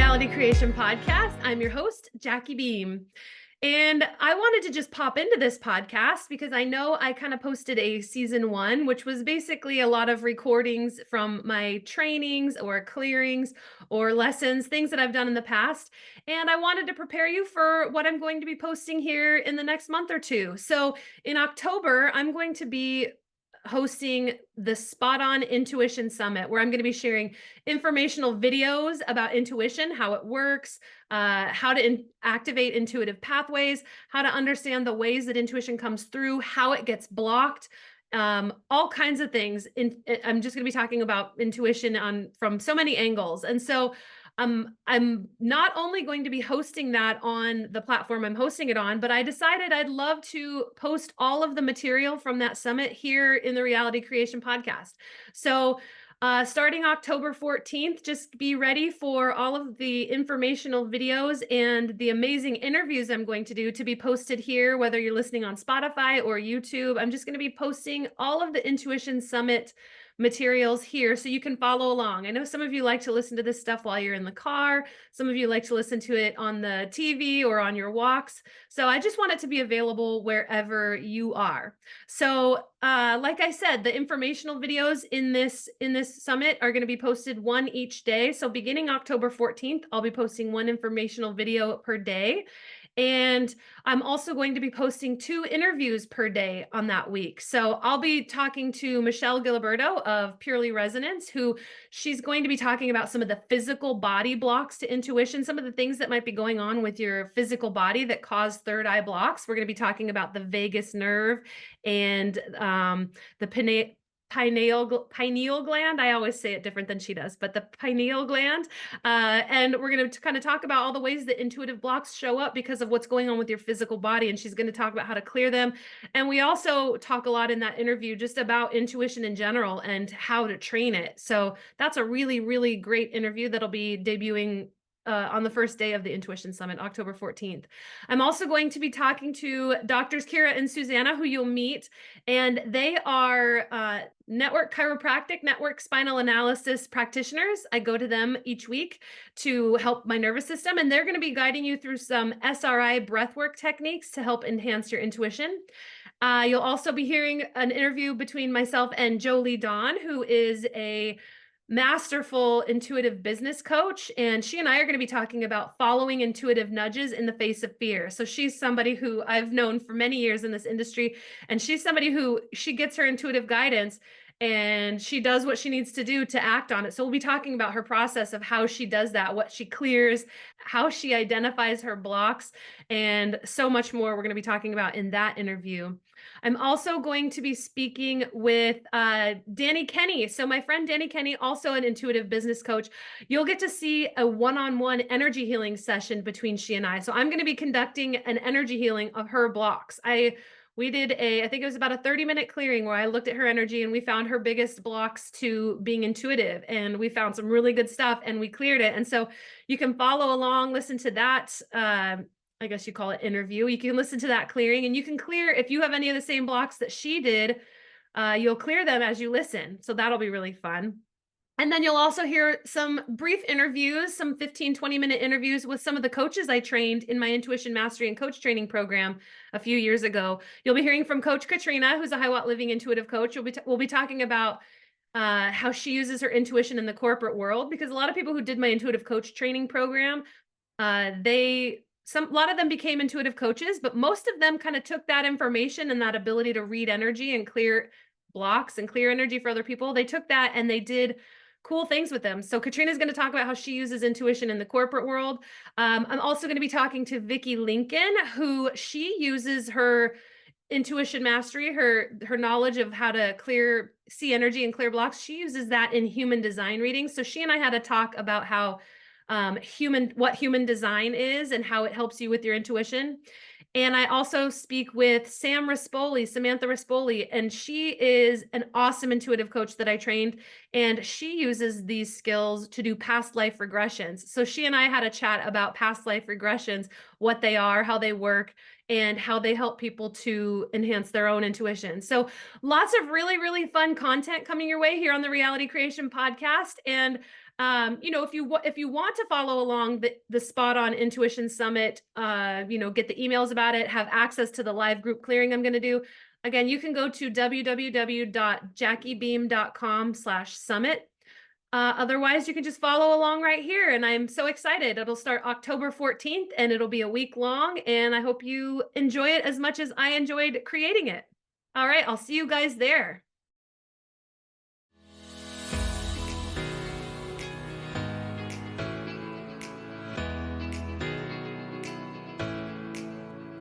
Reality Creation Podcast. I'm your host, Jackie Beam. And I wanted to just pop into this podcast because I know I kind of posted a season 1, which was basically a lot of recordings from my trainings or clearings or lessons, things that I've done in the past. And I wanted to prepare you for what I'm going to be posting here in the next month or two. So in October, I'm going to be hosting the Spot On Intuition Summit, where I'm going to be sharing informational videos about intuition, how it works, how to activate intuitive pathways, how to understand the ways that intuition comes through, how it gets blocked, all kinds of things. I'm just going to be talking about intuition from so many angles. And so I'm not only going to be hosting that on the platform I'm hosting it on, but I decided I'd love to post all of the material from that summit here in the Reality Creation Podcast. So starting October 14th, just be ready for all of the informational videos and the amazing interviews I'm going to do to be posted here, whether you're listening on Spotify or YouTube. I'm just going to be posting all of the Intuition Summit materials here so you can follow along. I know some of you like to listen to this stuff while you're in the car. Some of you like to listen to it on the TV or on your walks. So I just want it to be available wherever you are. So like I said, the informational videos in this summit are going to be posted one each day. So beginning October 14th, I'll be posting one informational video per day. And I'm also going to be posting 2 interviews per day on that week. So I'll be talking to Michelle Giliberto of Purely Resonance, who she's going to be talking about some of the physical body blocks to intuition, some of the things that might be going on with your physical body that cause third eye blocks. We're going to be talking about the vagus nerve and the pineal gland. I always say it different than she does, but the pineal gland. And we're going to kind of talk about all the ways that intuitive blocks show up because of what's going on with your physical body. And she's going to talk about how to clear them. And we also talk a lot in that interview just about intuition in general and how to train it. So that's a really, really great interview that'll be debuting on the first day of the Intuition Summit, October 14th. I'm also going to be talking to Doctors Kira and Susanna, who you'll meet, and they are network chiropractic, network spinal analysis practitioners. I go to them each week to help my nervous system, and they're going to be guiding you through some SRI breathwork techniques to help enhance your intuition. You'll also be hearing an interview between myself and Jolie Dawn, who is a masterful intuitive business coach, and she and I are going to be talking about following intuitive nudges in the face of fear. So she's somebody who I've known for many years in this industry, and she's somebody who she gets her intuitive guidance and she does what she needs to do to act on it. So we'll be talking about her process of how she does that, what she clears, how she identifies her blocks, and so much more we're going to be talking about in that interview. I'm also going to be speaking with Danny Kenny. So my friend Danny Kenny, also an intuitive business coach, you'll get to see a one-on-one energy healing session between she and I. So I'm going to be conducting an energy healing of her blocks. We did I think it was about a 30-minute clearing where I looked at her energy and we found her biggest blocks to being intuitive, and we found some really good stuff and we cleared it. And so you can follow along, listen to that, I guess you call it interview. You can listen to that clearing, and you can clear, if you have any of the same blocks that she did, you'll clear them as you listen. So that'll be really fun. And then you'll also hear some brief interviews, some 15, 20-minute interviews with some of the coaches I trained in my Intuition Mastery and Coach Training program a few years ago. You'll be hearing from Coach Katrina, who's a Hiwatt Living intuitive coach. We'll be talking about how she uses her intuition in the corporate world, because a lot of people who did my intuitive coach training program, a lot of them became intuitive coaches, but most of them kind of took that information and that ability to read energy and clear blocks and clear energy for other people. They took that and they did cool things with them. So Katrina's going to talk about how she uses intuition in the corporate world. I'm also going to be talking to Vicki Lincoln, who she uses her intuition mastery, her knowledge of how to see energy and clear blocks. She uses that in human design readings. So she and I had a talk about how what human design is and how it helps you with your intuition. And I also speak with Samantha Rispoli, and she is an awesome intuitive coach that I trained, and she uses these skills to do past life regressions. So she and I had a chat about past life regressions, what they are, how they work, and how they help people to enhance their own intuition. So lots of really, really fun content coming your way here on the Reality Creation Podcast. And If you want to follow along the Spot On Intuition Summit, get the emails about it, have access to the live group clearing I'm going to do. Again, you can go to www.jackiebeam.com/summit. Otherwise, you can just follow along right here. And I'm so excited. It'll start October 14th and it'll be a week long. And I hope you enjoy it as much as I enjoyed creating it. All right, I'll see you guys there.